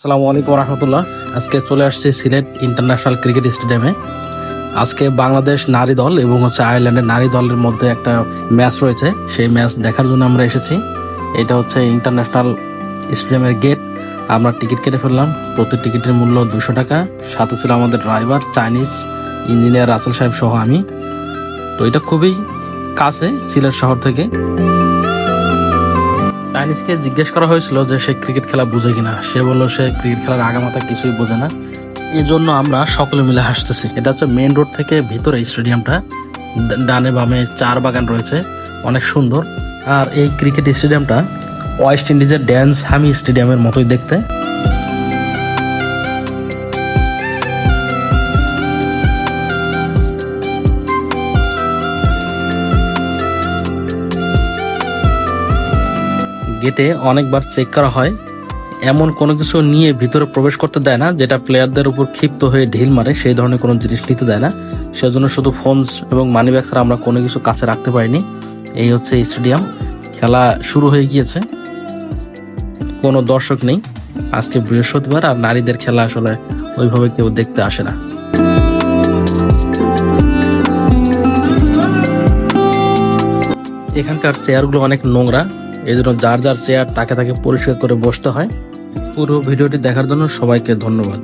আসসালামু আলাইকুম রহমতুল্লাহ। আজকে চলে আসছি সিলেট ইন্টারন্যাশনাল ক্রিকেট স্টেডিয়ামে। আজকে বাংলাদেশ নারী দল এবং আয়ারল্যান্ডের নারী দলের মধ্যে একটা ম্যাচ রয়েছে, সেই ম্যাচ দেখার জন্য আমরা এসেছি। এটা হচ্ছে ইন্টারন্যাশনাল স্টেডিয়ামের গেট। আমরা টিকিট কেটে ফেললাম, প্রতি টিকিটের মূল্য 200 টাকা। সাথে ছিল আমাদের ড্রাইভার, চাইনিজ ইঞ্জিনিয়ার রাসেল সাহেব সহ আমি। তো এটা খুবই কাছে সিলেট শহর থেকে। চাইনিজকে জিজ্ঞেস করা হয়েছিল যে সে ক্রিকেট খেলা বুঝে কিনা। সে বললো সে ক্রিকেট খেলার আগামাথা কিছুই বোঝে না। এই জন্য আমরা সকলে মিলে হাসতেছি। এটা হচ্ছে মেইন রোড থেকে ভিতরে স্টেডিয়ামটা, ডানে বামে চার বাগান রয়েছে, অনেক সুন্দর। আর এই ক্রিকেট স্টেডিয়ামটা ওয়েস্ট ইন্ডিজের ড্যান্স হামি স্টেডিয়ামের মতোই দেখতে। গেটে অনেকবার চেক করা হয়, এমন কোনো কিছু নিয়ে ভিতরে প্রবেশ করতে দেয় না যেটা প্লেয়ারদের উপর ক্ষিপ্ত হয়ে ঢিল মারে, সেই ধরনের কোনো জিনিস নিতে দেয় না। সেজন্য শুধু ফোন এবং মানি ব্যাগ ছাড়া আমরা কোনো কিছু কাছে রাখতে পারিনি। এই হচ্ছে স্টেডিয়াম। খেলা শুরু হয়ে গিয়েছে, কোনো দর্শক নেই। আজকে বৃহস্পতিবার, আর নারীদের খেলা আসলে ওইভাবে কেউ দেখতে আসে না। এখানকার চেয়ারগুলো অনেক নোংরা, এই জন্য যার যার চেয়ার তাকে তাকে পরিষ্কার করে বসতে হয়। পুরো ভিডিওটি দেখার জন্য সবাইকে ধন্যবাদ।